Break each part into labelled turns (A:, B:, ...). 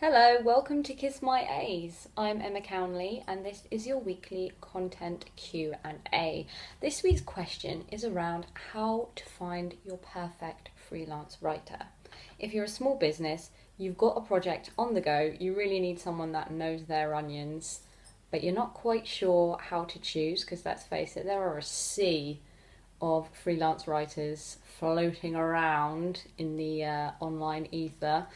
A: Hello, welcome to Kiss My A's. I'm Emma Cownley and this is your weekly content Q&A. This week's question is around how to find your perfect freelance writer. If you're a small business, you've got a project on the go, you really need someone that knows their onions, but you're not quite sure how to choose because let's face it, there are a sea of freelance writers floating around in the online ether.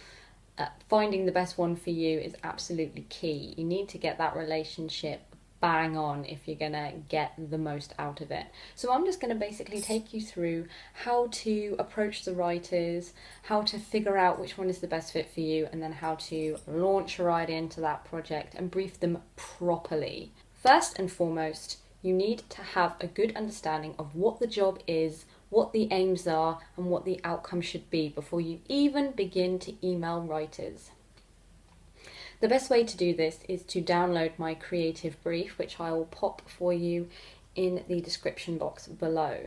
A: Finding the best one for you is absolutely key. You need to get that relationship bang on if you're going to get the most out of it. So I'm just going to basically take you through how to approach the writers, how to figure out which one is the best fit for you, and then how to launch right into that project and brief them properly. First and foremost, you need to have a good understanding of what the job is, what the aims are, and what the outcome should be before you even begin to email writers. The best way to do this is to download my creative brief, which I will pop for you in the description box below.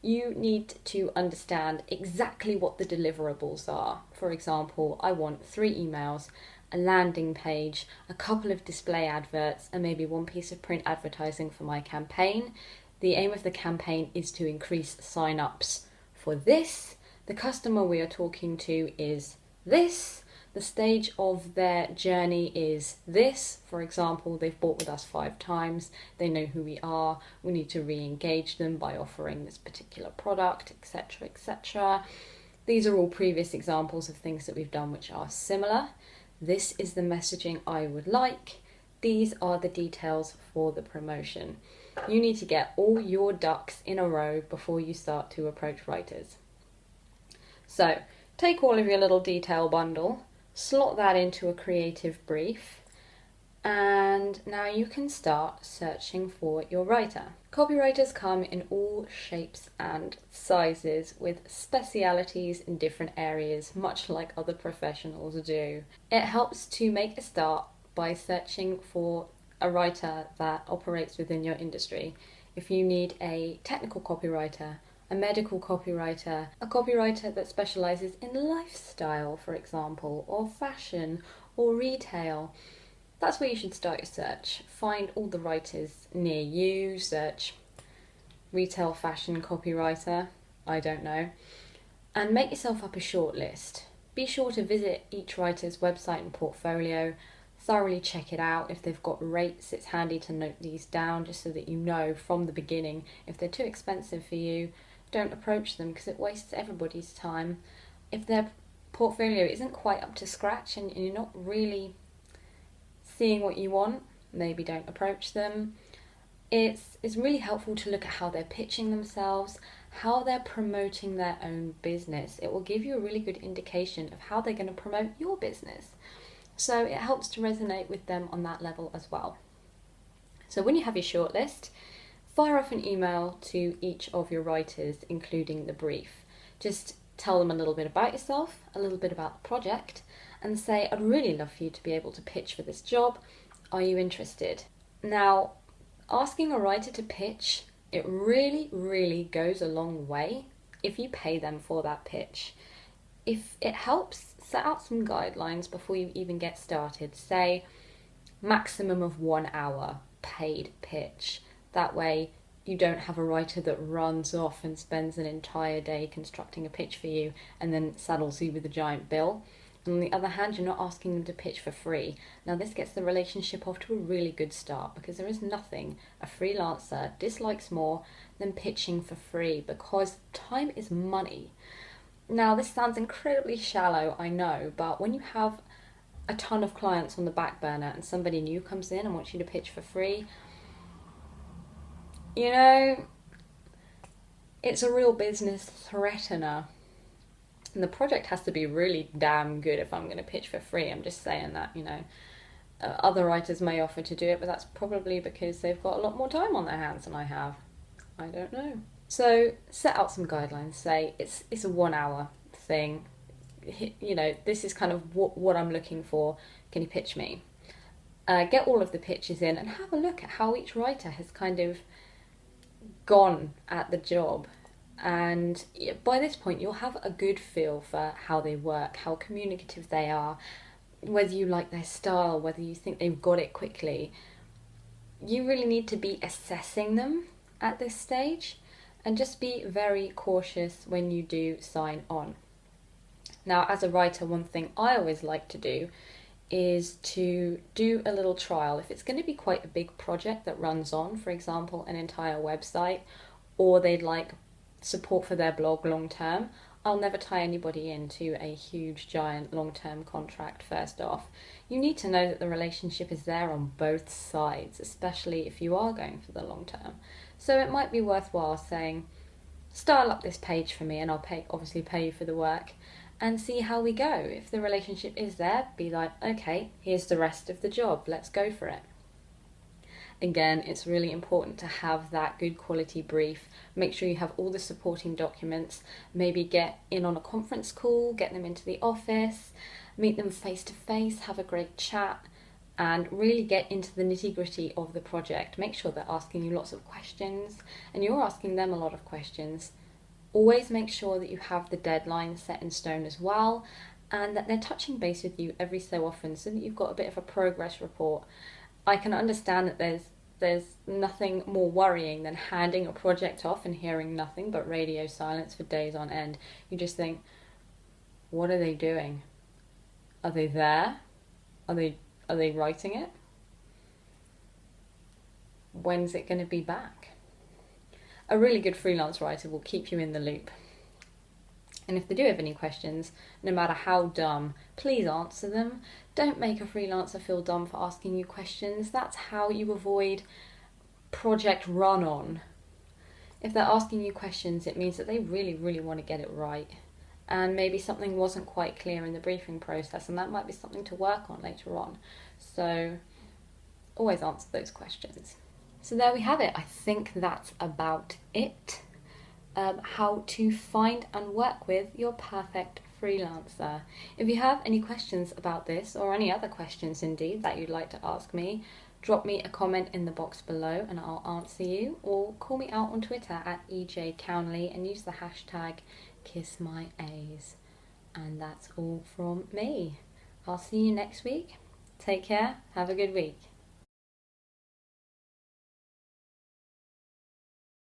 A: You need to understand exactly what the deliverables are. For example, I want 3 emails, a landing page, a couple of display adverts, and maybe one piece of print advertising for my campaign. The aim of the campaign is to increase sign-ups for this. The customer we are talking to is this. The stage of their journey is this. For example, they've bought with us 5 times. They know who we are. We need to re-engage them by offering this particular product, etc., etc. These are all previous examples of things that we've done which are similar. This is the messaging I would like. These are the details for the promotion. You need to get all your ducks in a row before you start to approach writers. So take all of your little detail bundle, slot that into a creative brief, and now you can start searching for your writer. Copywriters come in all shapes and sizes with specialities in different areas, much like other professionals do. It helps to make a start by searching for a writer that operates within your industry. If you need a technical copywriter, a medical copywriter, a copywriter that specialises in lifestyle, for example, or fashion or retail, that's where you should start your search. Find all the writers near you, search retail fashion copywriter, I don't know, and make yourself up a shortlist. Be sure to visit each writer's website and portfolio, thoroughly check it out. If they've got rates, it's handy to note these down just so that you know from the beginning. If they're too expensive for you, don't approach them because it wastes everybody's time. If their portfolio isn't quite up to scratch and you're not really seeing what you want, maybe don't approach them. It's really helpful to look at how they're pitching themselves, how they're promoting their own business. It will give you a really good indication of how they're going to promote your business. So it helps to resonate with them on that level as well. So when you have your shortlist, fire off an email to each of your writers, including the brief. Just tell them a little bit about yourself, a little bit about the project, and say, I'd really love for you to be able to pitch for this job. Are you interested? Now, asking a writer to pitch, it really goes a long way if you pay them for that pitch. If it helps, set out some guidelines before you even get started. Say maximum of 1 hour paid pitch. That way you don't have a writer that runs off and spends an entire day constructing a pitch for you and then saddles you with a giant bill. And on the other hand, you're not asking them to pitch for free. Now this gets the relationship off to a really good start because there is nothing a freelancer dislikes more than pitching for free because time is money. Now this sounds incredibly shallow, I know, but when you have a ton of clients on the back burner and somebody new comes in and wants you to pitch for free, you know, it's a real business threatener. And the project has to be really damn good if I'm going to pitch for free. I'm just saying that, you know. Other writers may offer to do it, but that's probably because they've got a lot more time on their hands than I have. I don't know. So set out some guidelines. Say it's a 1 hour thing. You know, this is kind of what I'm looking for. Can you pitch me? Get all of the pitches in and have a look at how each writer has kind of gone at the job. And by this point you'll have a good feel for how they work, how communicative they are, whether you like their style, whether you think they've got it quickly. You really need to be assessing them at this stage, and just be very cautious when you do sign on. Now, as a writer, one thing I always like to do is to do a little trial. If it's going to be quite a big project that runs on, for example, an entire website, or they'd like support for their blog long term, I'll never tie anybody into a huge, giant, long-term contract first off. You need to know that the relationship is there on both sides, especially if you are going for the long term. So it might be worthwhile saying, style up this page for me and I'll obviously pay you for the work, and see how we go. If the relationship is there, be like, okay, here's the rest of the job, let's go for it. Again, it's really important to have that good quality brief. Make sure you have all the supporting documents. Maybe get in on a conference call, get them into the office, meet them face to face, have a great chat, and really get into the nitty gritty of the project. Make sure they're asking you lots of questions and you're asking them a lot of questions. Always make sure that you have the deadline set in stone as well, and that they're touching base with you every so often so that you've got a bit of a progress report. I can understand that there's nothing more worrying than handing a project off and hearing nothing but radio silence for days on end. You just think, what are they doing? Are they there? Are they writing it? When's it going to be back? A really good freelance writer will keep you in the loop. And if they do have any questions, no matter how dumb, please answer them. Don't make a freelancer feel dumb for asking you questions. That's how you avoid project run-on. If they're asking you questions, it means that they really, really want to get it right. And maybe something wasn't quite clear in the briefing process, and that might be something to work on later on. So always answer those questions. So there we have it. I think that's about it. How to find and work with your perfect freelancer. If you have any questions about this, or any other questions indeed that you'd like to ask me, drop me a comment in the box below and I'll answer you, or call me out on Twitter at @EJCownley and use the hashtag KissMyAs. And that's all from me. I'll see you next week. Take care, have a good week.